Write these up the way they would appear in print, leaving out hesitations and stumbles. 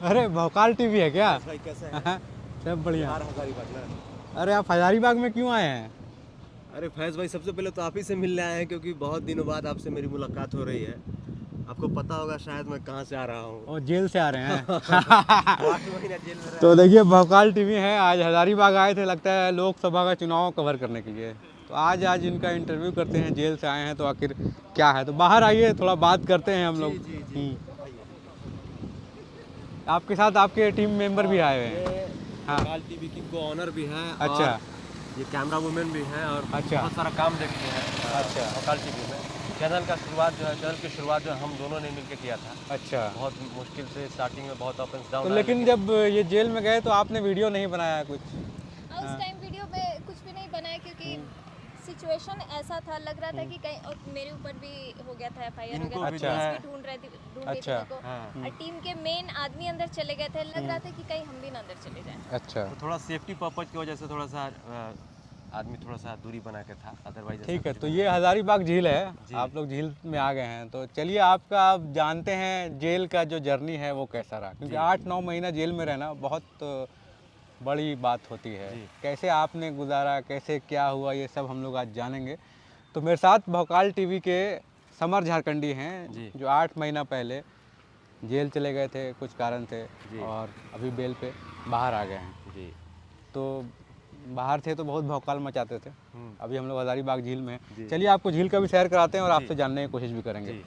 अरे भोकाल टीवी है क्या? भाई कैसे हैं? सब बढ़िया। हजारीबाग ना। अरे आप हजारीबाग में क्यों आए हैं? अरे फैज़ भाई सबसे पहले तो आप ही से मिलने आए हैं क्योंकि बहुत दिनों बाद आपसे मेरी मुलाकात हो रही है। आपको पता होगा शायद मैं कहाँ से आ रहा हूँ। और जेल से आ रहे हैं। 8 महीना जेल में तो देखिए भोकाल टीवी है, आज हजारीबाग आए थे, लगता है लोकसभा का चुनाव कवर करने के लिए। तो आज इनका इंटरव्यू करते हैं, जेल से आए हैं तो आखिर क्या है। तो बाहर आइए, थोड़ा बात करते हैं हम लोग। जी जी जी आइए। आपके साथ आपके टीम मेंबर भी आए हुए हैं। ये हाँ। भोकाल टीवी की को ऑनर भी हैं अच्छा। और ये कैमरा वुमेन भी हैं और अच्छा। बहुत सारा काम देखते हैं। अच्छा। भोकाल टीवी में चैनल की शुरुआत जो है हम दोनों ने मिलकर किया था। अच्छा। बहुत मुश्किल से स्टार्टिंग में बहुत अप एंड डाउन तो आया, लेकिन जब ये जेल में गए तो आपने वीडियो नहीं बनाया कुछ? उस टाइम वीडियो में कुछ भी नहीं बनाया क्योंकि सिचुएशन ऐसा था, लग रहा था कि कहीं और मेरे ऊपर भी हो गया था, एफआईआर हो गया था, इनको भी जो पुलिस है। भी ढूंढ रही थी अच्छा। मेरे को। हाँ। और टीम के मेन आदमी अंदर चले गए थे, लग रहा था कि कहीं हम भी ना अंदर चले जाएं। अच्छा। तो थोड़ा सेफ्टी पर्पज की वजह से थोड़ा सा आदमी थोड़ा सा दूरी बना के था, अदरवाइज ठीक है, तो ये हजारीबाग झील है, जी। आप लोग झील में आ गए हैं। तो चलिए आपका, आप जानते हैं जेल का जो जर्नी है वो कैसा रहा, क्योंकि जी। 8-9 महीना जेल में रहना बहुत बड़ी बात होती है। जी। कैसे आपने गुजारा, कैसे क्या हुआ, ये सब हम लोग आज जानेंगे। तो मेरे साथ भोकाल टीवी के समर झारखंडी हैं, जी। जो 8 महीना पहले जेल चले गए थे कुछ कारण से, जी। और अभी बेल पे बाहर आ गए हैं। जी। तो बाहर थे तो बहुत भौकाल मचाते थे, अभी हम लोग हजारीबाग झील में जी। हैं। चलिए आपको झील का भी सैर कराते हैं और जी। आपसे जानने की कोशिश भी करेंगे। जी।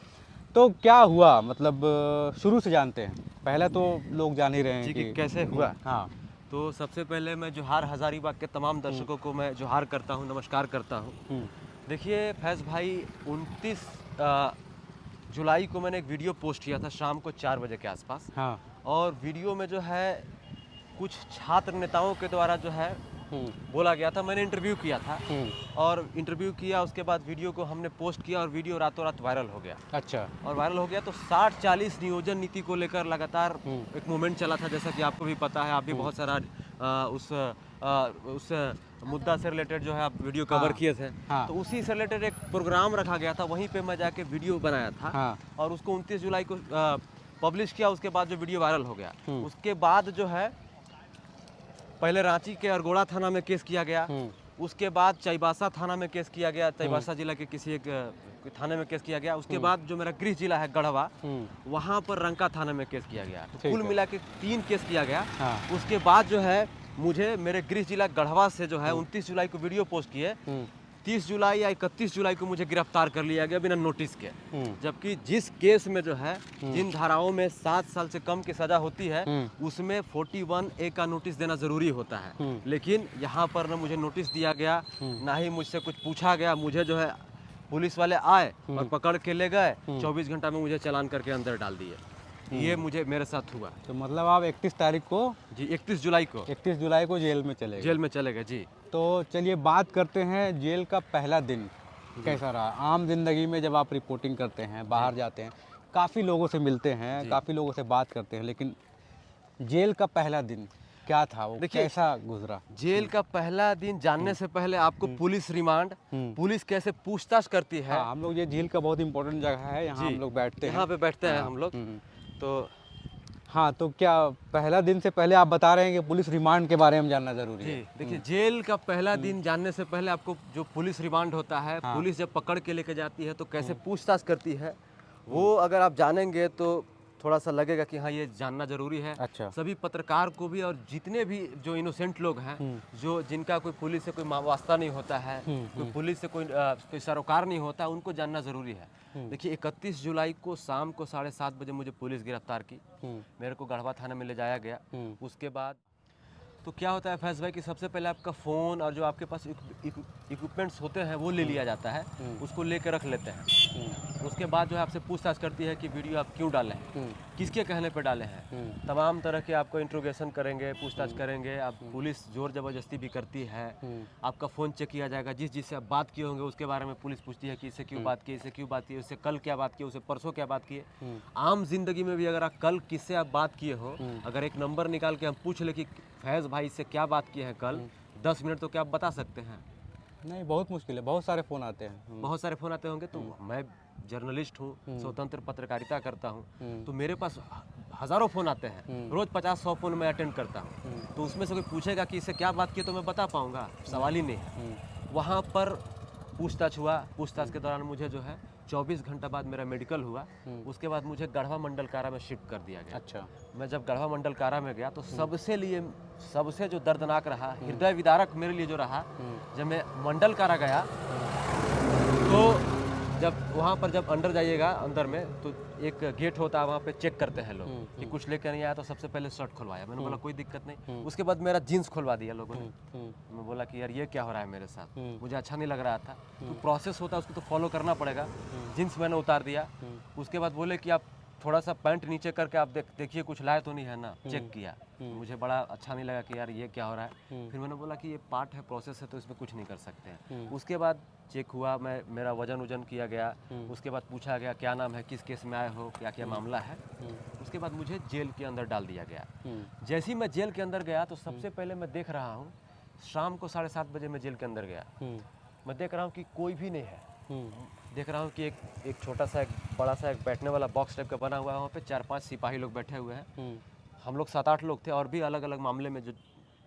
तो क्या हुआ, मतलब शुरू से जानते हैं, पहले तो लोग जान ही रहे हैं जी कि कि कैसे हुआ। हाँ। तो सबसे पहले मैं जोहार हजारीबाग के तमाम दर्शकों को मैं जोहार करता हूँ, नमस्कार करता हूँ। देखिए फैज़ भाई, 29 जुलाई को मैंने एक वीडियो पोस्ट किया था शाम को 4 बजे के आसपास। हाँ। और वीडियो में जो है कुछ छात्र नेताओं के द्वारा जो है बोला गया था, मैंने इंटरव्यू किया था और इंटरव्यू किया, उसके बाद वीडियो को हमने पोस्ट किया और वीडियो रातों रात वायरल हो गया। अच्छा। और वायरल हो गया तो 60-40 नियोजन नीति को लेकर लगातार एक मूवमेंट चला था, जैसा कि आपको भी पता है, आप भी बहुत सारा उस मुद्दा से रिलेटेड जो है आप वीडियो कवर किए थे। हाँ। तो उसी से रिलेटेड एक प्रोग्राम रखा गया था, वहीं पे मैं जाके वीडियो बनाया था। हाँ। और उसको 29 जुलाई को पब्लिश किया, उसके बाद जो वीडियो वायरल हो गया, उसके बाद जो है पहले रांची के अरगोड़ा थाना में केस किया गया, उसके बाद चाईबासा थाना में केस किया गया, चाईबासा जिला के किसी एक थाने में केस किया गया। उसके बाद जो मेरा गृह जिला है गढ़वा, वहाँ पर रंका थाना में केस किया गया। तो कुल मिला के 3 केस किया गया। हाँ। उसके बाद जो है मुझे मेरे गृह जिला गढ़वा से जो है 29 जुलाई को वीडियो पोस्ट किए, 30 जुलाई या 31 जुलाई को मुझे गिरफ्तार कर लिया गया बिना नोटिस के। जबकि जिस केस में जो है जिन धाराओं में 7 साल से कम की सजा होती है, उसमें 41A का नोटिस देना जरूरी होता है। लेकिन यहाँ पर न मुझे नोटिस दिया गया, ना ही मुझसे कुछ पूछा गया। मुझे जो है पुलिस वाले आए और पकड़ के ले गए, 24 घंटा में मुझे चालान करके अंदर डाल दिए। ये मुझे मेरे साथ हुआ। तो मतलब आप 31 तारीख को, जी 31 जुलाई को 31 जुलाई को जेल में चले गए। जेल में चले गए। जी। तो चलिए बात करते हैं जेल का पहला दिन कैसा रहा। आम जिंदगी में जब आप रिपोर्टिंग करते हैं, बाहर जाते हैं, काफ़ी लोगों से मिलते हैं, काफ़ी लोगों से बात करते हैं, लेकिन जेल का पहला दिन क्या था, वो कैसा गुजरा? जेल का पहला दिन जानने से पहले आपको पुलिस रिमांड, पुलिस कैसे पूछताछ करती है। हाँ, हम लोग, ये झील का बहुत इंपॉर्टेंट जगह है, यहाँ हम लोग बैठते हैं, यहाँ पे बैठते हैं हम लोग। तो हाँ, तो क्या पहला दिन से पहले आप बता रहे हैं कि पुलिस रिमांड के बारे में जानना जरूरी है? देखिए, जेल का पहला दिन जानने से पहले आपको जो पुलिस रिमांड होता है, पुलिस जब पकड़ के लेके जाती है तो कैसे पूछताछ करती है, वो अगर आप जानेंगे तो थोड़ा सा लगेगा कि हाँ ये जानना जरूरी है। अच्छा। सभी पत्रकार को भी और जितने भी जो इनोसेंट लोग हैं, जो जिनका कोई पुलिस से कोई वास्ता नहीं होता है, कोई पुलिस से कोई सरोकार नहीं होता, उनको जानना जरूरी है। देखिए 31 जुलाई को शाम को 7:30 बजे मुझे पुलिस गिरफ्तार की, मेरे को गढ़वा थाना में ले जाया गया। उसके बाद तो क्या होता है फैज़ भाई कि सबसे पहले आपका फ़ोन और जो आपके पास इक्विपमेंट्स होते हैं वो ले लिया जाता है, उसको लेकर रख लेते हैं। उसके बाद जो है आपसे पूछताछ करती है कि वीडियो आप क्यों डाले हैं, किसके कहने पे डाले हैं। तमाम तरह के आपको इंट्रोगेशन करेंगे, पूछताछ करेंगे। आप पुलिस जोर ज़बरदस्ती भी करती है। आपका फ़ोन चेक किया जाएगा, जिससे आप बात किए होंगे उसके बारे में पुलिस पूछती है कि इससे क्यों बात की, इससे क्यों बात की, उससे कल क्या बात की, उससे परसों क्या बात किए। आम जिंदगी में भी अगर आप कल किससे आप बात किए हो, अगर एक नंबर निकाल के हम पूछ ले कि फैज़ भाई से क्या बात की है कल, 10 मिनट तो क्या आप बता सकते हैं? नहीं, बहुत मुश्किल है, बहुत सारे फ़ोन आते हैं। बहुत सारे फ़ोन आते होंगे। तो मैं जर्नलिस्ट हूँ, स्वतंत्र पत्रकारिता करता हूँ, तो मेरे पास हज़ारों फ़ोन आते हैं, रोज़ 50-100 फ़ोन मैं अटेंड करता हूँ। तो उसमें से कोई पूछेगा कि इससे क्या बात की तो मैं बता पाऊँगा, सवाल ही नहीं है। वहाँ पर पूछताछ हुआ, पूछताछ के दौरान मुझे जो है 24 घंटा बाद मेरा मेडिकल हुआ। उसके बाद मुझे गढ़वा मंडल कारा में शिफ्ट कर दिया गया। अच्छा। मैं जब गढ़वा मंडल कारा में गया तो सबसे जो दर्दनाक रहा, हृदय विदारक मेरे लिए जो रहा, जब मैं मंडल कारा गया तो जब वहाँ पर जब अंदर जाइएगा, अंदर में तो एक गेट होता है, वहाँ पे चेक करते हैं लोग कि कुछ लेकर नहीं आया तो सबसे पहले शर्ट खुलवाया। मैंने बोला कोई दिक्कत नहीं। उसके बाद मेरा जीन्स खुलवा दिया लोगों ने। मैं बोला कि यार ये क्या हो रहा है मेरे साथ, मुझे अच्छा नहीं लग रहा था। तो प्रोसेस होता है उसको तो फॉलो करना पड़ेगा। जीन्स मैंने उतार दिया। उसके बाद बोले कि आप थोड़ा सा पैंट नीचे करके आप देखिए कुछ लाए तो नहीं है ना। चेक किया, मुझे बड़ा अच्छा नहीं लगा कि यार ये क्या हो रहा है। फिर मैंने बोला कि ये पार्ट है, प्रोसेस है, तो इसमें कुछ नहीं कर सकते हैं। उसके बाद चेक हुआ, मेरा वजन किया गया। उसके बाद पूछा गया क्या नाम है, किस केस में आए हो, क्या क्या मामला है। उसके बाद मुझे जेल के अंदर डाल दिया गया। जैसे ही मैं जेल के अंदर गया तो सबसे पहले मैं देख रहा हूँ, शाम को 7:30 बजे मैं जेल के अंदर गया। मैं देख रहा हूँ कि कोई भी नहीं है। देख रहा हूँ कि एक छोटा सा, एक बड़ा सा, एक बैठने वाला बॉक्स टाइप का बना हुआ है। वहाँ पे 4-5 सिपाही लोग बैठे हुए हैं। हम लोग 7-8 लोग थे और भी अलग अलग मामले में जो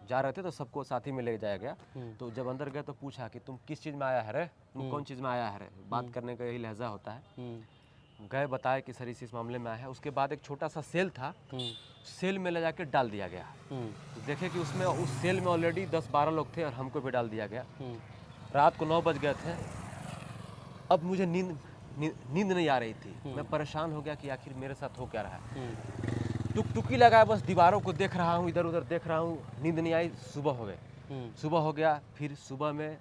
जा रहे थे, तो सबको साथ ही में ले जाया गया। तो जब अंदर गए तो पूछा कि तुम किस चीज़ में आया है रे, तुम कौन चीज़ में आया है रे। बात करने का यही लहजा होता है। गए, बताया कि सर इस मामले में आया है। उसके बाद एक छोटा सा सेल था, सेल में ले जाके डाल दिया गया। देखे कि उसमें उस सेल में ऑलरेडी 10-12 लोग थे और हमको भी डाल दिया गया। रात को 9 बज गए थे। अब मुझे नींद नहीं आ रही थी। मैं परेशान हो गया कि आखिर मेरे साथ हो क्या रहा है। टुकटुकी लगाया, बस दीवारों को देख रहा हूँ, इधर उधर देख रहा हूँ। नींद नहीं आई। सुबह हो गए। सुबह हो गया। फिर सुबह में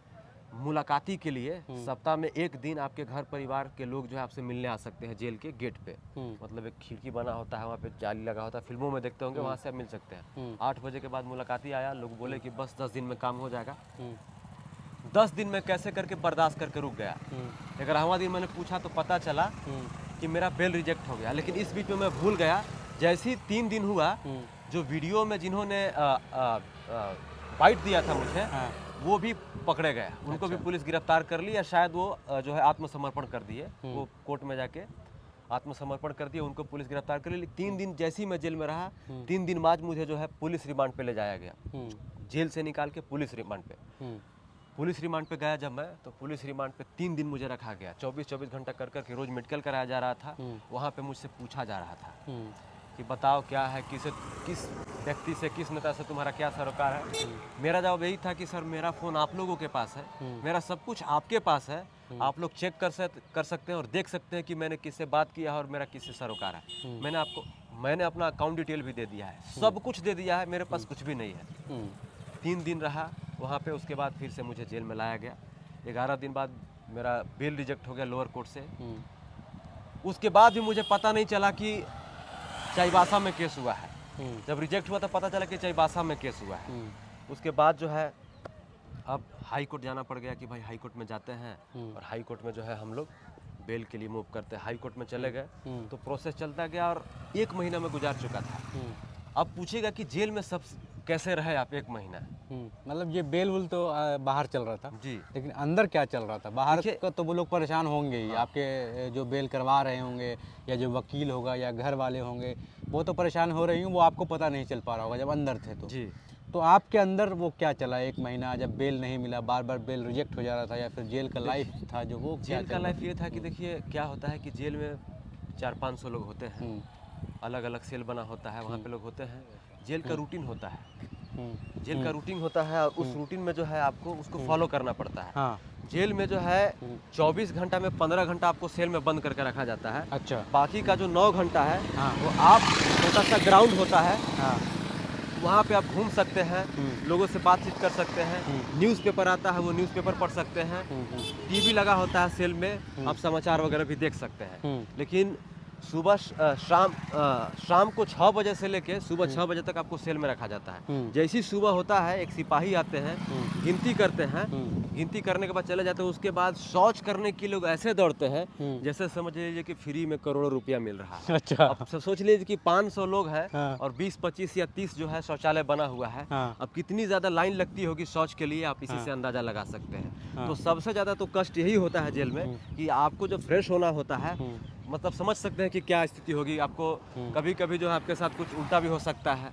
मुलाकाती के लिए सप्ताह में एक दिन आपके घर परिवार के लोग जो है आपसे मिलने आ सकते हैं जेल के गेट पे। मतलब एक खिड़की बना होता है, वहाँ पे जाली लगा होता है, फिल्मों में देखते होंगे, वहाँ से आप मिल सकते हैं। 8 बजे के बाद मुलाकाती आया। लोग बोले कि बस 10 दिन में काम हो जाएगा। 10 दिन में कैसे करके बर्दाश्त करके रुक गया। 11वां दिन मैंने पूछा तो पता चला कि मेरा बेल रिजेक्ट हो गया। लेकिन इस बीच में मैं भूल गया, जैसे ही 3 दिन हुआ, जो वीडियो में जिन्होंने बाइट दिया था मुझे, वो भी पकड़े गए। उनको भी पुलिस गिरफ्तार कर ली, या शायद वो जो है आत्मसमर्पण कर दिए। वो कोर्ट में जाके आत्मसमर्पण कर दिए, उनको पुलिस गिरफ्तार कर ली। 3 दिन जैसे ही मैं जेल में रहा, 3 दिन बाद मुझे जो है पुलिस रिमांड पे ले जाया गया। जेल से निकाल के पुलिस रिमांड पे। पुलिस रिमांड पे गया जब मैं, तो पुलिस रिमांड पे 3 दिन मुझे रखा गया। 24-24 घंटा कर के रोज़ मेडिकल कराया जा रहा था। वहाँ पे मुझसे पूछा जा रहा था कि बताओ क्या है, किस व्यक्ति से, किस नेता से तुम्हारा क्या सरोकार है। मेरा जवाब यही था कि सर मेरा फ़ोन आप लोगों के पास है, मेरा सब कुछ आपके पास है, आप लोग चेक कर सकते हैं और देख सकते हैं कि मैंने किससे बात किया है और मेरा किससे सरोकार है। मैंने अपना अकाउंट डिटेल भी दे दिया है, सब कुछ दे दिया है, मेरे पास कुछ भी नहीं है। 3 दिन रहा वहाँ पे। उसके बाद फिर से मुझे जेल में लाया गया। 11 दिन बाद मेरा बेल रिजेक्ट हो गया लोअर कोर्ट से। उसके बाद भी मुझे पता नहीं चला कि चाईबासा में केस हुआ है। जब रिजेक्ट हुआ तो पता चला कि चाईबासा में केस हुआ है। उसके बाद जो है अब हाई कोर्ट जाना पड़ गया कि भाई हाई कोर्ट में जाते हैं, और हाई कोर्ट में जो है हम लोग बेल के लिए मूव करते हैं। हाई कोर्ट में चले गए तो प्रोसेस चलता गया और 1 महीना में गुजार चुका था। अब पूछेगा कि जेल में सब कैसे रहे आप 1 महीना। मतलब ये बेल वुल तो बाहर चल रहा था जी, लेकिन अंदर क्या चल रहा था? बाहर का तो वो लोग परेशान होंगे ही। आपके जो बेल करवा रहे होंगे या जो वकील होगा या घर वाले होंगे, वो तो परेशान हो रही हूँ, वो आपको पता नहीं चल पा रहा होगा जब अंदर थे तो। जी। तो आपके अंदर वो क्या चला 1 महीना, जब बेल नहीं मिला, बार बार बेल रिजेक्ट हो जा रहा था, या फिर जेल का लाइफ था जो वो जेल का लाइफ ये था कि देखिए क्या होता है कि जेल में 400-500 लोग होते हैं, अलग अलग सेल बना होता है, वहाँ पे लोग होते हैं। जेल का रूटीन होता है, जेल का रूटीन होता है, और उस रूटीन में जो है आपको उसको फॉलो करना पड़ता है। हाँ। जेल में जो है 24 घंटा में 15 घंटा आपको सेल में बंद करके रखा जाता है। अच्छा। बाकी का जो 9 घंटा है, हाँ। वो आप छोटा सा ग्राउंड होता है, हाँ। वहाँ पे आप घूम सकते हैं, लोगों से बातचीत कर सकते हैं, न्यूज़पेपर आता है वो न्यूज़पेपर पढ़ सकते हैं, टीवी लगा होता है सेल में, आप समाचार वगैरह भी देख सकते हैं। लेकिन सुबह शाम को 6 बजे से लेके सुबह 6 बजे तक आपको सेल में रखा जाता है। जैसी सुबह होता है एक सिपाही आते हैं, गिनती करते हैं, गिनती करने के बाद चले जाते हैं। उसके बाद शौच करने के लोग ऐसे दौड़ते हैं जैसे समझ लीजिए कि फ्री में करोड़ों रुपया मिल रहा है। अच्छा। अब सोच लीजिए कि 500 लोग हैं, हाँ। और 20, 25 या 30 जो है शौचालय बना हुआ है। हाँ। अब कितनी ज़्यादा लाइन लगती होगी शौच के लिए, आप इसी से अंदाज़ा लगा सकते हैं। तो सबसे ज़्यादा तो कष्ट यही होता है जेल में कि आपको जब फ्रेश होना होता है, मतलब समझ सकते हैं कि क्या स्थिति होगी आपको। कभी कभी जो है आपके साथ कुछ उल्टा भी हो सकता है।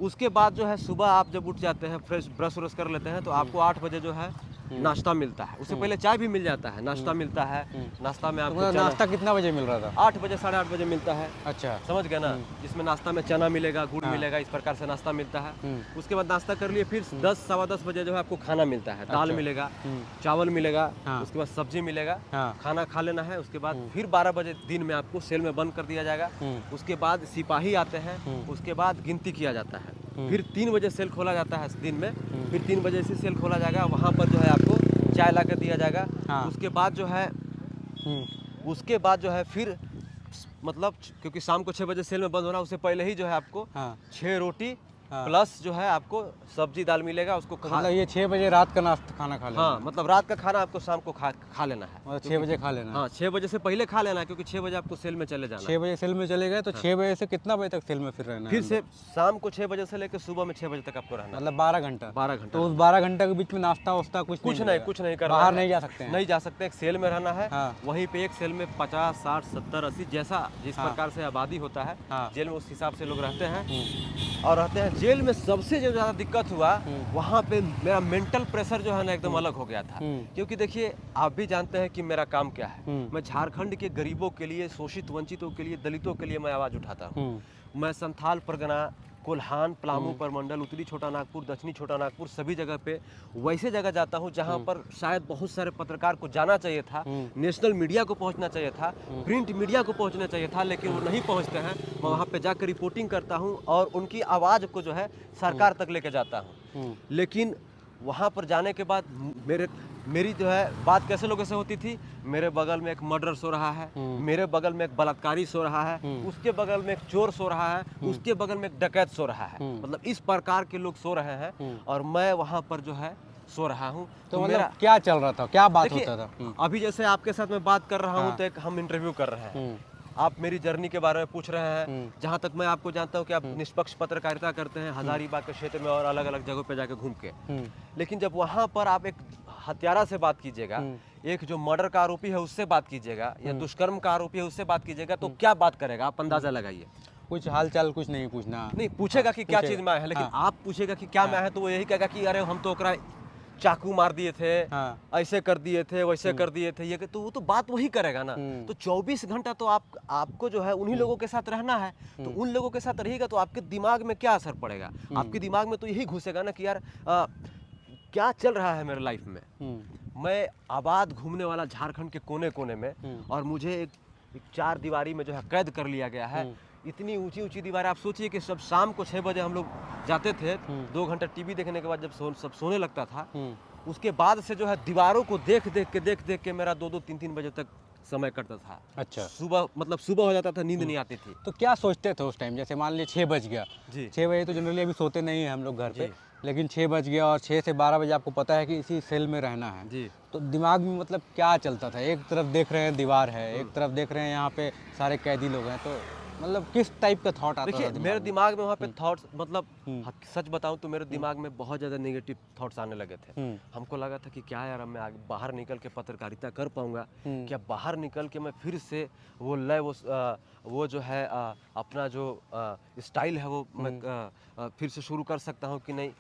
उसके बाद जो है सुबह आप जब उठ जाते हैं, फ्रेश ब्रश व्रश कर लेते हैं, तो आपको 8 बजे जो है नाश्ता मिलता है। उससे पहले चाय भी मिल जाता है, नाश्ता मिलता है। नाश्ता में तो आपको मतलब चना नाश्ता कितना बजे मिल रहा था? 8 बजे 8:30 बजे मिलता है। अच्छा। समझ गए ना, जिसमें नाश्ता में चना मिलेगा, गुड़ मिलेगा, इस प्रकार से नाश्ता मिलता है। उसके बाद नाश्ता कर लिए, फिर 10 सवा 10 बजे जो है आपको खाना मिलता है। दाल मिलेगा, चावल मिलेगा, हाँ। उसके बाद सब्जी मिलेगा, हाँ। खाना खा लेना है। उसके बाद फिर 12 बजे दिन में आपको सेल में बंद कर दिया जाएगा। उसके बाद सिपाही आते हैं, उसके बाद गिनती किया जाता है। फिर 3 बजे सेल खोला जाता है दिन में। फिर 3 बजे से सेल खोला जाएगा, वहाँ पर जो है आपको चाय ला कर दिया जाएगा। हाँ। उसके बाद जो है फिर मतलब क्योंकि शाम को 6 बजे सेल में बंद होना, उससे पहले ही जो है आपको हाँ। 6 रोटी हाँ। प्लस जो है आपको सब्जी दाल मिलेगा, उसको तो खा। मतलब ये 6 बजे रात का नाश्ता खाना खा लेना हाँ, मतलब रात का खाना आपको शाम को खा लेना है। और 6 बजे खा लेना है। हाँ, 6 बजे से पहले खा लेना है, क्योंकि 6 बजे आपको सेल में चले जाना है। 6 बजे सेल में चले गए तो 6 बजे से कितना बजे तक सेल में फिर रहना है? फिर से शाम को 6 बजे से लेकर सुबह में 6 बजे तक आपको रहना है। मतलब 12 घंटा। 12 घंटा। तो उस 12 घंटा के बीच में नाश्ता वास्ता कुछ नहीं करना बाहर है। नहीं जा सकते हैं? नहीं जा सकते, एक सेल में रहना है। हाँ। वहीं पे एक सेल में 50, 60, 70, 80 जैसा जिस हाँ। प्रकार से आबादी होता है हाँ। जेल में, उस हिसाब से लोग रहते हैं और रहते हैं। जेल में सबसे जो ज़्यादा दिक्कत हुआ, वहाँ पे मेरा मेंटल प्रेशर जो है ना एकदम अलग हो गया था। क्योंकि देखिए, आप भी जानते हैं कि मेरा काम क्या है। मैं झारखंड के गरीबों के लिए, शोषित वंचितों के लिए, दलितों के लिए मैं आवाज़ उठाता हूँ। मैं संथाल परगना, कोल्हान, पलामू प्रमंडल, उत्तरी छोटा नागपुर, दक्षिणी छोटा नागपुर, सभी जगह पे वैसे जगह जाता हूँ जहाँ पर शायद बहुत सारे पत्रकार को जाना चाहिए था, नेशनल मीडिया को पहुँचना चाहिए था, प्रिंट मीडिया को पहुँचना चाहिए था, लेकिन वो नहीं पहुँचते हैं। मैं वहाँ पे जाकर रिपोर्टिंग करता हूँ और उनकी आवाज़ को जो है सरकार तक लेके जाता हूँ। लेकिन वहाँ पर जाने के बाद मेरी जो है बात कैसे लोगों से होती थी, मेरे बगल में एक मर्डर सो रहा है, मेरे बगल में एक बलात्कारी सो रहा है, उसके बगल में एक चोर सो रहा है, उसके बगल में एक डकैत सो रहा है। मतलब इस प्रकार के लोग सो रहे हैं और मैं वहाँ पर जो है सो रहा हूँ। तो मतलब क्या चल रहा था, क्या बात होता था? अभी जैसे आपके साथ मैं बात कर रहा हूँ तो एक हम इंटरव्यू कर रहे हैं, आप मेरी जर्नी के बारे में पूछ रहे हैं। जहाँ तक मैं आपको जानता हूँ कि आप निष्पक्ष पत्रकारिता करते हैं हजारीबाग के क्षेत्र में और अलग अलग जगहों पे जाके घूम के। लेकिन जब वहाँ पर आप एक हत्यारा से बात कीजिएगा, एक जो मर्डर का आरोपी है उससे बात कीजिएगा, या दुष्कर्म का आरोपी है उससे बात कीजिएगा, तो क्या बात करेगा आप अंदाजा लगाइए। कुछ हालचाल कुछ नहीं पूछना, नहीं पूछेगा कि क्या चीज में आया है, लेकिन आप पूछेगा कि क्या में आया है, तो वो यही कहेगा कि अरे हम तो ओकरा चाकू मार दिए थे, ऐसे कर दिए थे, वैसे कर दिए थे, ये तो वो तो बात वही करेगा ना। तो 24 घंटा तो आपको जो है उन्हीं लोगों के साथ रहना है। तो उन लोगों के साथ रहिएगा तो आपके दिमाग में क्या असर पड़ेगा? आपके दिमाग में तो यही घुसेगा ना कि यार क्या चल रहा है मेरे लाइफ में। मैं आबाद घूमने वाला झारखंड के कोने कोने में, और मुझे एक 4 दीवारी में जो है कैद कर लिया गया है। इतनी ऊंची ऊंची दीवारें, आप सोचिए कि सब शाम को 6 बजे हम लोग जाते थे, 2 घंटा टीवी देखने के बाद जब सब सोने लगता था, उसके बाद से जो है दीवारों को देख देख के मेरा 2-2, 3-3 बजे तक समय कटता था। अच्छा। सुबह हो जाता था, नींद नहीं आती थी। तो क्या सोचते थे उस टाइम? जैसे मान लीजिए 6 बज गया, जी। 6 बजे तो जनरली अभी सोते नहीं हैं हम लोग घर पे, लेकिन 6 बज गया और 6 से 12 बजे आपको पता है कि इसी सेल में रहना है। जी। तो दिमाग में मतलब क्या चलता था? एक तरफ देख रहे हैं दीवार है, एक तरफ देख रहे हैं यहाँ पे सारे कैदी लोग हैं, तो मतलब किस टाइप का थॉट आता था? देखिए, मेरे दिमाग में वहाँ पे थॉट्स, मतलब सच बताऊं तो मेरे दिमाग में बहुत ज़्यादा नेगेटिव थॉट्स आने लगे थे। हमको लगा था कि क्या यार, अब मैं आगे बाहर निकल के पत्रकारिता कर पाऊंगा क्या? बाहर निकल के मैं फिर से वो जो है अपना जो स्टाइल है वो मैं फिर से शुरू कर सकता हूँ कि नहीं?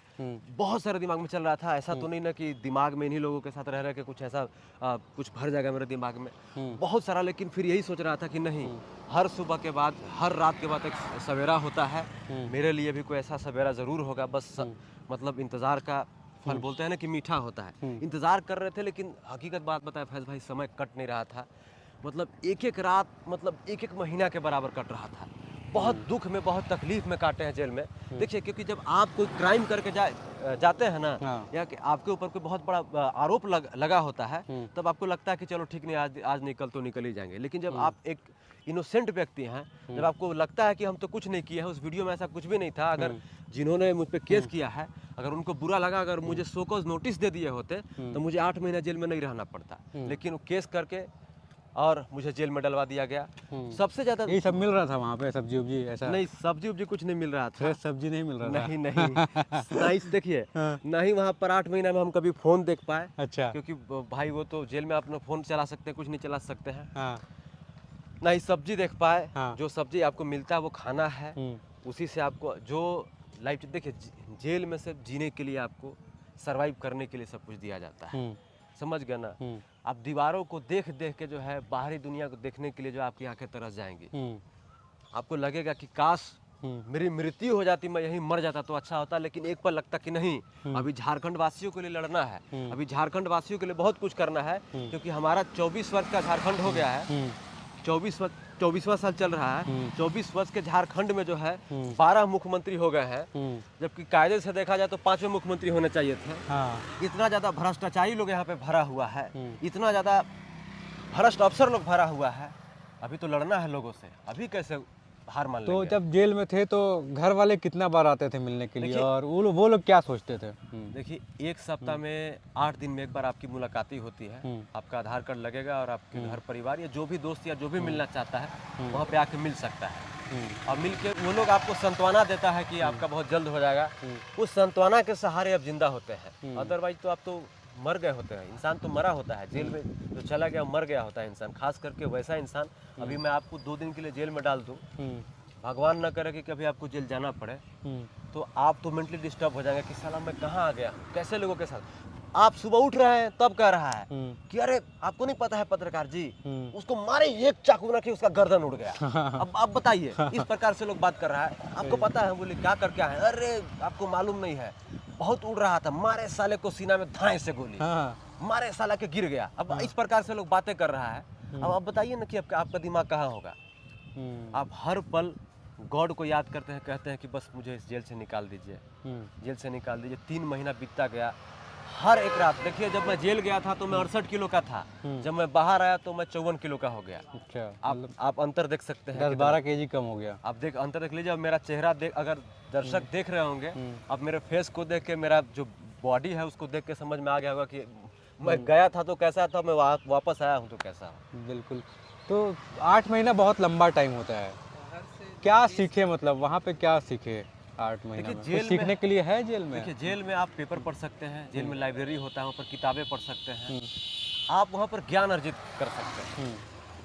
बहुत सारे दिमाग में चल रहा था। ऐसा तो नहीं ना कि दिमाग में इन्हीं लोगों के साथ रह के कुछ ऐसा कुछ भर जाएगा मेरे दिमाग में, बहुत सारा। लेकिन फिर यही सोच रहा था कि नहीं, हर सुबह के बाद, हर रात के बाद एक सवेरा होता है। मेरे लिए भी कोई ऐसा सवेरा ज़रूर होगा। बस मतलब इंतज़ार का फल बोलते हैं ना कि मीठा होता है। इंतज़ार कर रहे थे, लेकिन हकीकत बात बताए फैज़ भाई, समय कट नहीं रहा था। मतलब एक एक रात, मतलब एक एक महीना के बराबर कट रहा था। बहुत दुख में, बहुत तकलीफ में काटे हैं जेल में। देखिए, क्योंकि जब आप कोई क्राइम करके जाते हैं ना, या कि आपके ऊपर कोई बहुत बड़ा आरोप लगा होता है, तब आपको लगता है कि चलो ठीक नहीं, आज निकल तो निकल ही जाएंगे। लेकिन जब आप एक इनोसेंट व्यक्ति हैं, जब आपको लगता है कि हम तो कुछ नहीं किए हैं, उस वीडियो में ऐसा कुछ भी नहीं था, अगर जिन्होंने मुझ पर केस किया है, अगर उनको बुरा लगा, अगर मुझे शो कॉज नोटिस दे दिए होते तो मुझे 8 महीना जेल में नहीं रहना पड़ता। लेकिन वो केस करके और मुझे जेल में डलवा दिया गया। सबसे ज्यादा ये सब मिल रहा था वहाँ पे, सब्जी उब्जी ऐसा? नहीं, सब्जी उब्जी कुछ नहीं मिल रहा था। फ्रेश सब्जी नहीं मिल रहा था? नहीं नहीं देखिए, नहीं वहाँ पर 8 महीना में हम कभी फोन देख पाए। अच्छा। क्योंकि भाई वो तो जेल में अपना फोन चला सकते हैं, कुछ नहीं चला सकते हैं। ना ही सब्जी देख पाए। हाँ। जो सब्जी आपको मिलता है वो खाना है, उसी से आपको जो लाइफ, देखिए जेल में सिर्फ जीने के लिए, आपको सरवाइव करने के लिए सब कुछ दिया जाता है, समझ गए ना। आप दीवारों को देख देख के जो है बाहरी दुनिया को देखने के लिए जो आपकी आंखें तरस जाएंगी। आपको लगेगा कि काश मेरी मृत्यु हो जाती, मैं यहीं मर जाता तो अच्छा होता, लेकिन एक पल लगता कि नहीं, अभी झारखंड वासियों के लिए लड़ना है, अभी झारखंड वासियों के लिए बहुत कुछ करना है, क्योंकि हमारा 24 वर्ष का झारखंड हो गया है। 24वां साल चल रहा है। 24 वर्ष के झारखंड में जो है 12 मुख्यमंत्री हो गए हैं, जबकि कायदे से देखा जाए तो 5वें मुख्यमंत्री होने चाहिए थे। हाँ। इतना ज़्यादा भ्रष्टाचारी लोग यहाँ पे भरा हुआ है, इतना ज़्यादा भ्रष्ट अफसर लोग भरा हुआ है। अभी तो लड़ना है लोगों से, अभी कैसे हार मान तो लेंगे? जब जेल में थे तो घर वाले कितना बार आते थे मिलने के लिए, और वो लोग क्या सोचते थे? देखिए, एक सप्ताह में 8 दिन में एक बार आपकी मुलाकाती होती है। आपका आधार कार्ड लगेगा और आपके घर परिवार या जो भी दोस्त या जो भी मिलना चाहता है वहाँ पे आके मिल सकता है। और मिल के वो लोग आपको सांत्वना देता है कि आपका बहुत जल्द हो जाएगा। उस सांत्वना के सहारे आप जिंदा होते हैं, अदरवाइज तो आप तो मर गए होते हैं। इंसान तो मरा होता है, जेल में जो चला गया मर गया होता है इंसान, खास करके वैसा इंसान। अभी मैं आपको 2 दिन के लिए जेल में डाल दूँ, भगवान न करे कि कभी आपको जेल जाना पड़े, तो आप तो मेंटली डिस्टर्ब हो जाएंगे कि साला मैं कहाँ आ गया, कैसे लोगों के साथ। आप सुबह उठ रहे हैं तब कह रहा है कि अरे आपको नहीं पता है पत्रकार जी, उसको मारे एक चाकू ना कि उसका गर्दन उड़ गया। अब बताइए, इस प्रकार से लोग बात कर रहा है। आपको पता है? बोले क्या करके आए? अरे आपको मालूम नहीं है, बहुत उड़ रहा था, मारे साले को सीना में धाए से गोली, मारे साला के गिर गया। अब इस प्रकार से लोग बातें कर रहा है। अब आप बताइए ना कि आपका दिमाग कहाँ होगा। आप हर पल गॉड को याद करते हैं, कहते हैं कि बस मुझे इस जेल से निकाल दीजिए, जेल से निकाल दीजिए। 3 महीना बीतता गया, हर एक रात। देखिए, जब मैं जेल गया था तो मैं 68 किलो का था, जब मैं बाहर आया तो मैं 54 किलो का हो गया। अच्छा, आप अंतर देख सकते हैं, 10-12 केजी कम हो गया। आप अंतर देख लीजिए। अब मेरा चेहरा देख, अगर दर्शक देख रहे होंगे, अब मेरे फेस को देख के, मेरा जो बॉडी है उसको देख के समझ में आ गया होगा कि मैं गया था तो कैसा था, मैं वापस आया हूँ तो कैसा हूँ। बिल्कुल। तो 8 महीना बहुत लंबा टाइम होता है, क्या सीखे, मतलब वहाँ पे क्या सीखे 8 महीना में? जेल कुछ सीखने के लिए है जेल में? देखिए, जेल में आप पेपर पढ़ सकते हैं, जेल में लाइब्रेरी होता है, वहाँ पर किताबें पढ़ सकते हैं, आप वहाँ पर ज्ञान अर्जित कर सकते हैं।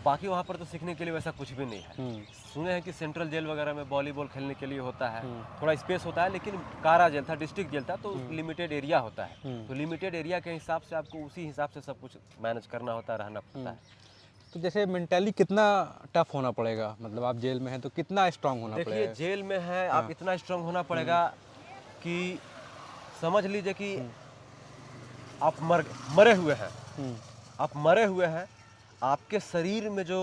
बाकी वहाँ पर तो सीखने के लिए वैसा कुछ भी नहीं है। सुने हैं कि सेंट्रल जेल वगैरह में वॉलीबॉल खेलने के लिए होता है, थोड़ा स्पेस होता है, लेकिन कारा जेल था, डिस्ट्रिक्ट जेल था, तो लिमिटेड एरिया होता है। तो लिमिटेड एरिया के हिसाब से आपको उसी हिसाब से सब कुछ मैनेज करना होता है, रहना पड़ता है। तो जैसे मेंटली कितना टफ होना पड़ेगा, मतलब आप जेल में हैं तो कितना स्ट्रांग होना पड़ेगा? देखिए, जेल में है, आप इतना स्ट्रांग होना पड़ेगा कि समझ लीजिए कि आप मरे हुए हैं, आप मरे हुए हैं, आपके शरीर में जो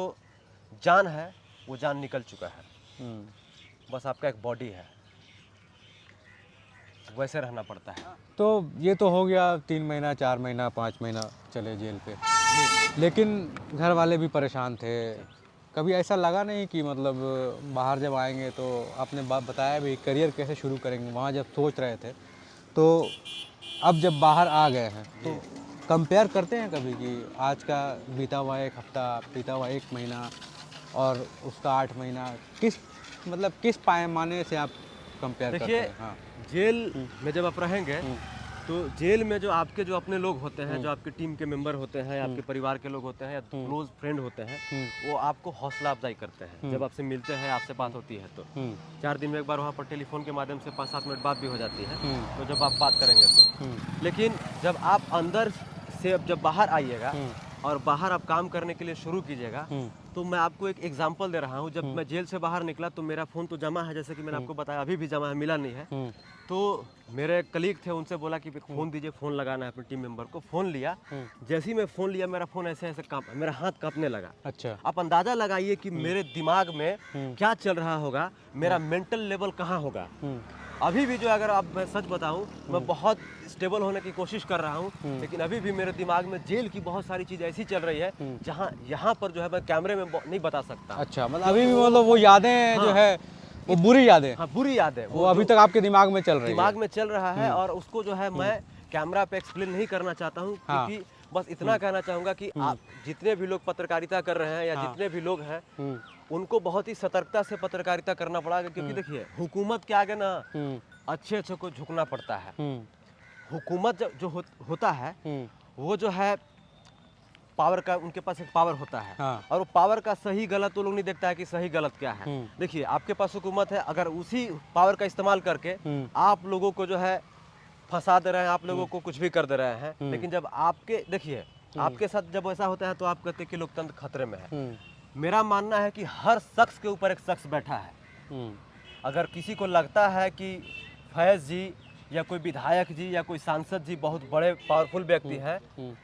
जान है वो जान निकल चुका है, बस आपका एक बॉडी है, वैसे रहना पड़ता है। तो ये तो हो गया 3 महीना, 4 महीना, 5 महीना चले जेल पे, लेकिन घर वाले भी परेशान थे। कभी ऐसा लगा नहीं कि मतलब बाहर जब आएंगे तो आपने बताया भी करियर कैसे शुरू करेंगे, वहाँ जब सोच रहे थे, तो अब जब बाहर आ गए हैं तो कंपेयर करते हैं कभी कि आज का बीता हुआ 1 हफ्ता, बीता हुआ 1 महीना और उसका 8 महीना, किस पैमाने से आप कंपेयर करते हैं? हाँ। जेल में जब आप रहेंगे तो जेल में जो अपने लोग होते हैं, जो आपके टीम के मेंबर होते हैं, आपके परिवार के लोग होते हैं, या क्लोज फ्रेंड होते हैं, वो आपको हौसला अफजाई करते हैं। जब आपसे मिलते हैं, आपसे बात होती है, तो 4 दिन में एक बार वहाँ पर टेलीफोन के माध्यम से 5-7 मिनट बात भी हो जाती है, तो जब आप बात करेंगे तो। लेकिन जब आप अंदर से जब बाहर आइएगा और बाहर आप काम करने के लिए शुरू कीजिएगा, तो मैं आपको एक एग्जांपल दे रहा हूँ। जब मैं जेल से बाहर निकला तो मेरा फ़ोन तो जमा है, जैसे कि मैंने आपको बताया, अभी भी जमा है, मिला नहीं है। तो मेरे कलीग थे, उनसे बोला कि फ़ोन दीजिए, फ़ोन लगाना है अपने टीम मेंबर को। फ़ोन लिया, जैसे ही मैं फ़ोन लिया, मेरा फ़ोन ऐसे मेरा हाथ कांपने लगा। अच्छा। आप अंदाज़ा लगाइए कि मेरे दिमाग में क्या चल रहा होगा, मेरा मेंटल लेवल कहाँ होगा। अभी भी जो, अगर मैं सच बताऊं, मैं बहुत स्टेबल होने की कोशिश कर रहा हूं, लेकिन अभी भी मेरे दिमाग में जेल की बहुत सारी चीज़ ऐसी चल रही है जहां यहाँ पर जो है मैं कैमरे में नहीं बता सकता। अच्छा, मतलब अभी भी मतलब वो यादें जो है वो बुरी यादें, हाँ, बुरी यादें वो अभी तक आपके दिमाग में चल रही है। दिमाग में चल रहा है, और उसको जो है मैं कैमरा पे एक्सप्लेन नहीं करना चाहता हूँ, क्योंकि बस इतना कहना चाहूँगा कि आप जितने भी लोग पत्रकारिता कर रहे हैं, या जितने भी लोग हैं, उनको बहुत ही सतर्कता से पत्रकारिता करना पड़ेगा। क्योंकि देखिए, हुकूमत के आगे ना अच्छे को झुकना पड़ता है। हुकूमत जो होता है वो जो है पावर का, उनके पास एक पावर होता है हाँ। और वो पावर का सही गलत वो लोग नहीं देखता है कि सही गलत क्या है। देखिए आपके पास हुकूमत है, अगर उसी पावर का इस्तेमाल करके आप लोगों को जो है फंसा दे रहे हैं, आप लोगों को कुछ भी कर दे रहे हैं, लेकिन जब आपके देखिए आपके साथ जब ऐसा होता है तो आप कहते हैं कि लोकतंत्र खतरे में है। मेरा मानना है कि हर शख्स के ऊपर एक शख्स बैठा है। अगर किसी को लगता है कि फैज़ जी या कोई विधायक जी या कोई सांसद जी बहुत बड़े पावरफुल व्यक्ति हैं,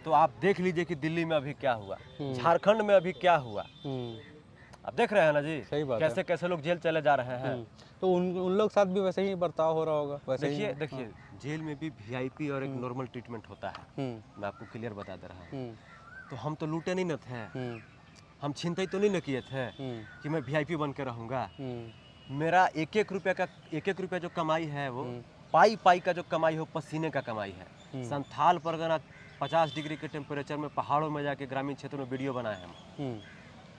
तो आप देख लीजिए कि दिल्ली में अभी क्या हुआ, झारखंड में अभी क्या हुआ। आप देख रहे हैं ना जी, सही बात है। कैसे कैसे लोग जेल चले जा रहे हैं। तो उन लोग साथ भी वैसे ही बर्ताव हो रहा होगा वैसे ही। देखिए जेल में भी वीआईपी और एक नॉर्मल ट्रीटमेंट होता है। मैं आपको क्लियर बता दे रहा हूँ। तो हम तो लूटे नहीं न थे, हम छीनते तो नहीं न किए थे कि मैं वीआईपी बन के रहूँगा। मेरा एक एक रुपया जो कमाई है वो पाई पाई का जो कमाई हो पसीने का कमाई है। संथाल परगना 50 डिग्री के टेम्परेचर में पहाड़ों में जाके ग्रामीण क्षेत्रों में वीडियो बनाए हम,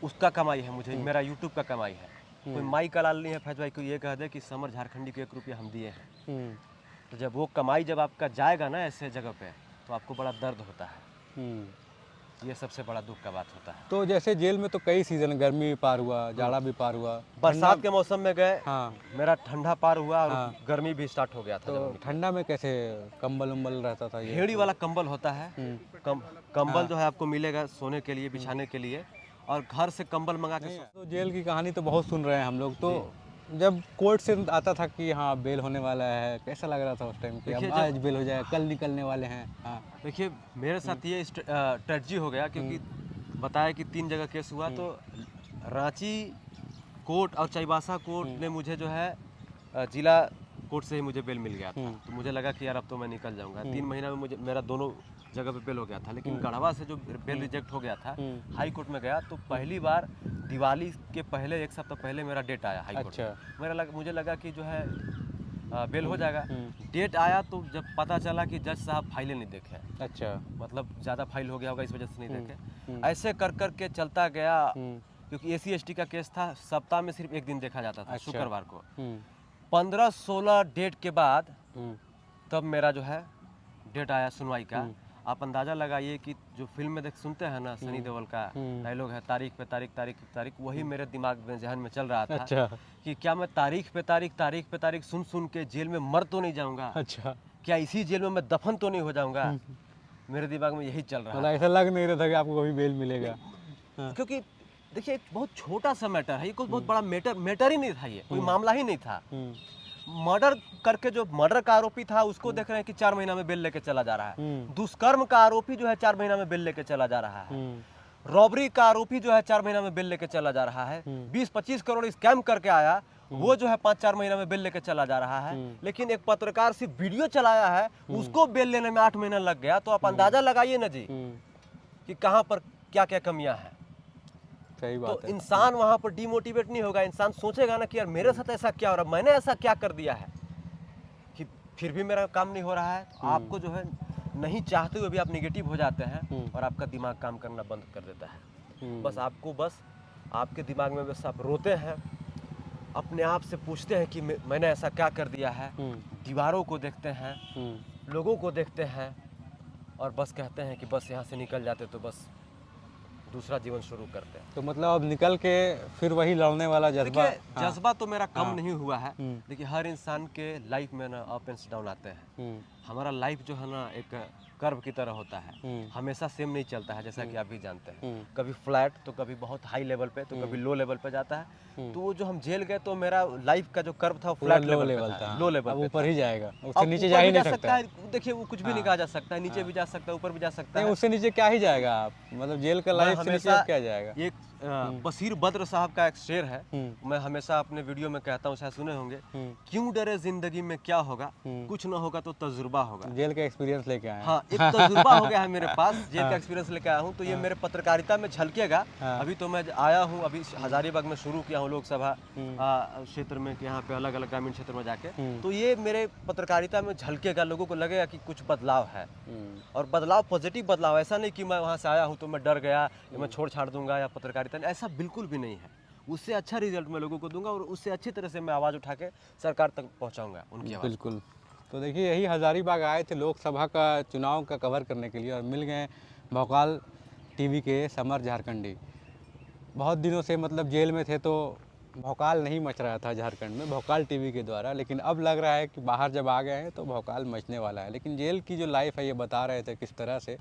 उसका कमाई है मुझे, मेरा यूट्यूब का कमाई है। कोई माई का लाल नहीं है फैज भाई को ये कह दे कि समर झारखंडी को 1 रुपया हम दिए हैं। तो जब वो कमाई जब आपका जाएगा ना ऐसे जगह पे, तो आपको बड़ा दर्द होता है। ये सबसे बड़ा दुख का बात होता है। तो जैसे जेल में तो कई सीजन, गर्मी भी पार हुआ, जाड़ा भी पार हुआ, बरसात के मौसम में गए, हाँ, मेरा ठंडा पार हुआ और गर्मी भी स्टार्ट हो गया था। तो ठंडा में कैसे कंबल उम्बल रहता था ये? भेड़ी वाला कंबल होता है, कंबल जो है आपको मिलेगा सोने के लिए, बिछाने के लिए, और घर से कंबल मंगा के तो जेल की कहानी तो बहुत सुन रहे हैं हम लोग। तो जब कोर्ट से आता था कि हाँ बेल होने वाला है, कैसा लग रहा था उस टाइम कि अब आज बेल हो जाएगा, कल निकलने वाले हैं? हाँ देखिए मेरे साथ ये ट्रेजेडी हो गया, क्योंकि बताया कि 3 जगह केस हुआ। तो रांची कोर्ट और चाईबासा कोर्ट ने मुझे जो है जिला कोर्ट से ही मुझे बेल मिल गया था। तो मुझे लगा कि यार अब तो मैं निकल जाऊंगा। 3 महीना में मुझे मेरा दोनों जगह पे बेल हो गया था। लेकिन गढ़वा से जो बेल रिजेक्ट हो गया था, हाई कोर्ट में गया तो पहली बार दिवाली के पहले 1 सप्ताह पहले मेरा डेट आया हाई कोर्ट में। मुझे लगा कि जो है बेल हो जाएगा। डेट आया तो जब पता चला कि जज साहब फाइलें नहीं देखे, अच्छा, मतलब ज़्यादा फाइल हो गया होगा इस वजह से नहीं देखे। ऐसे कर कर के चलता गया, क्योंकि SC/ST का केस था, सप्ताह में सिर्फ 1 दिन देखा जाता था, शुक्रवार को। 15-16 डेट के बाद तब मेरा जो है डेट आया सुनवाई का। आप अंदाज़ा लगाइए कि जो फिल्म में सुनते हैं ना सनी देओल का डायलॉग है, तारीख पे तारीख, तारीख पे तारीख, वही मेरे दिमाग में जहन में चल रहा था। अच्छा, कि क्या मैं तारीख पे तारीख सुन सुन के जेल में मर तो नहीं जाऊंगा? अच्छा, क्या इसी जेल में मैं दफन तो नहीं हो जाऊंगा? मेरे दिमाग में यही चल रहा मतलब ऐसा लग नहीं रहा था कि आपको कभी बेल मिलेगा। क्योंकि देखिए एक बहुत छोटा सा मैटर है, ये कोई बहुत बड़ा मैटर ही नहीं था, ये कोई मामला ही नहीं था। मर्डर करके जो मर्डर का आरोपी था उसको देख रहे हैं कि 4 महीना में बेल लेके चला जा रहा है। दुष्कर्म का आरोपी जो है 4 महीना में बेल लेके चला जा रहा है। रॉबरी का आरोपी जो है 4 महीना में बेल लेके चला जा रहा है। 20-25 करोड़ स्कैम करके आया, वो जो है 5-4 महीना में बेल लेके चला जा रहा है। लेकिन एक पत्रकार सिर्फ वीडियो चलाया है, उसको बेल लेने में 8 महीना लग गया। तो आप अंदाजा लगाइए ना जी कि कहाँ पर क्या क्या कमियां हैं। सही बात तो इंसान वहां पर डिमोटिवेट नहीं होगा, इंसान सोचेगा ना कि यार मेरे साथ ऐसा क्या हो रहा है, मैंने ऐसा क्या कर दिया है कि फिर भी मेरा काम नहीं हो रहा है। तो आपको जो है नहीं चाहते हुए भी आप निगेटिव हो जाते हैं और आपका दिमाग काम करना बंद कर देता है। बस आपके दिमाग में बस आप रोते हैं, अपने आप से पूछते हैं कि मैंने ऐसा क्या कर दिया है। दीवारों को देखते हैं, लोगों को देखते हैं और बस कहते हैं कि बस यहाँ से निकल जाते तो बस दूसरा जीवन शुरू करते हैं। तो मतलब अब निकल के फिर वही लड़ने वाला जज्बा। जज्बा तो मेरा कम नहीं हुआ है। देखिए हर इंसान के लाइफ में ना अप एंड डाउन आते हैं। हमारा लाइफ जो है ना एक कर्व की तरह होता है, हमेशा सेम नहीं चलता है, जैसा कि आप भी जानते हैं। कभी फ्लैट तो कभी बहुत हाई लेवल पे तो कभी लो लेवल पे जाता है। तो वो जो हम जेल गए तो मेरा लाइफ का जो कर्व था फ्लैट लेवल था, लो लेवल पे ऊपर ही जाएगा, उससे नीचे जा ही नहीं सकता है। देखिए वो कुछ भी नहीं कहा जा सकता है, नीचे भी जा सकता है, ऊपर भी जा सकता है। उससे नीचे क्या ही जाएगा आप, मतलब जेल का लाइफ से नीचे क्या जाएगा। एक बशीर बद्र साहब का एक शेर है, मैं हमेशा अपने वीडियो में कहता हूँ, शायद सुने होंगे, क्यों डरे जिंदगी में क्या होगा, कुछ ना होगा तो तजुर्बा होगा। जेल का एक्सपीरियंस लेके आया। हाँ, एक तजुर्बा हो गया है मेरे पास, जेल का एक्सपीरियंस लेके आया हूँ। तो ये मेरे पत्रकारिता में झलकेगा। अभी तो मैं आया हूँ, अभी हजारीबाग में शुरू किया हूँ लोकसभा क्षेत्र में, यहाँ पे अलग अलग ग्रामीण क्षेत्र में जाके। तो ये मेरे पत्रकारिता में झलकेगा, लोगों को लगेगा कि कुछ बदलाव है, और बदलाव पॉजिटिव बदलाव। ऐसा नहीं कि मैं वहाँ से आया हूँ तो मैं डर गया, मैं छोड़ छाड़ दूंगा या पत्रकारिता, ऐसा बिल्कुल भी नहीं है। उससे अच्छा रिजल्ट मैं लोगों को दूंगा और उससे अच्छी तरह से मैं आवाज़ उठा के सरकार तक पहुँचाऊंगा उनकी आवाज़। बिल्कुल। तो देखिए यही हजारीबाग आए थे लोकसभा का चुनाव का कवर करने के लिए और मिल गए भोकाल टीवी के समर झारखंडी। बहुत दिनों से मतलब जेल में थे तो भौकाल नहीं मच रहा था झारखंड में, भौकाल टीवी के द्वारा, लेकिन अब लग रहा है कि बाहर जब आ गए हैं तो भौकाल मचने वाला है। लेकिन जेल की जो लाइफ है ये बता रहे थे किस तरह से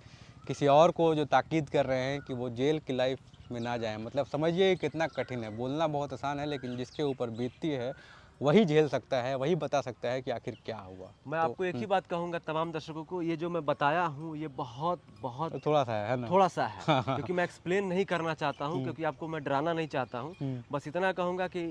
किसी और को जो ताकीद कर रहे हैं कि वो जेल की लाइफ में ना जाएं। मतलब समझिए कितना कठिन है, बोलना बहुत आसान है लेकिन जिसके ऊपर बीतती है वही झेल सकता है, वही बता सकता है कि आखिर क्या हुआ। मैं आपको एक ही बात कहूँगा तमाम दर्शकों को, ये जो मैं बताया हूँ ये बहुत बहुत थोड़ा सा है ना। थोड़ा सा है, क्योंकि मैं एक्सप्लेन नहीं करना चाहता हूँ, क्योंकि आपको मैं डराना नहीं चाहता हूँ। बस इतना कहूँगा कि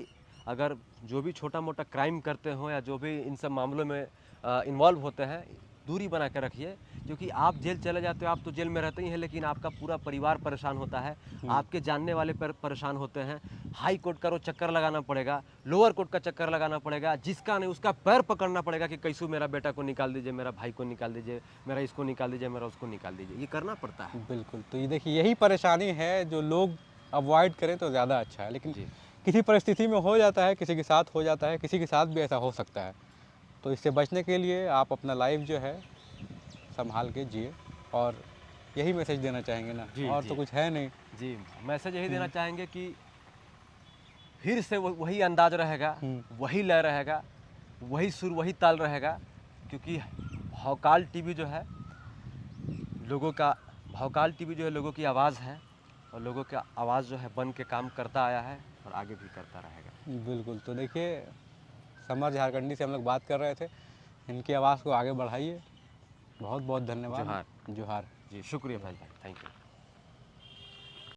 अगर जो भी छोटा मोटा क्राइम करते हो या जो भी इन सब मामलों में इन्वॉल्व होते हैं, दूरी बना कर रखिए। क्योंकि आप जेल चले जाते हो, आप तो जेल में रहते ही हैं, लेकिन आपका पूरा परिवार परेशान होता है, आपके जानने वाले परेशान होते हैं। हाई कोर्ट का रोज चक्कर लगाना पड़ेगा, लोअर कोर्ट का चक्कर लगाना पड़ेगा, जिसका नहीं उसका पैर पकड़ना पड़ेगा कि कैसे मेरा बेटा को निकाल दीजिए, मेरा भाई को निकाल दीजिए, मेरा इसको निकाल दीजिए, मेरा उसको निकाल दीजिए, ये करना पड़ता है। बिल्कुल, तो ये देखिए यही परेशानी है जो लोग अवॉइड करें तो ज़्यादा अच्छा है। लेकिन किसी परिस्थिति में हो जाता है, किसी के साथ हो जाता है, किसी के साथ भी ऐसा हो सकता है। तो इससे बचने के लिए आप अपना लाइफ जो है संभाल के जिए, और यही मैसेज देना चाहेंगे ना। जी, और जी। तो कुछ है नहीं। जी, मैसेज यही देना चाहेंगे कि फिर से वही अंदाज रहेगा, वही लय रहेगा, वही सुर वही ताल रहेगा। क्योंकि भौकाल टीवी जो है लोगों का भौकाल टीवी जो है लोगों की आवाज़ है, और लोगों का आवाज़ जो है बन के काम करता आया है और आगे भी करता रहेगा। बिल्कुल, तो देखिए समर झारखंडी से हम लोग बात कर रहे थे, इनकी आवाज़ को आगे बढ़ाइए। बहुत बहुत धन्यवाद। जोहार। जोहार। जी, शुक्रिया भाई, थैंक यू।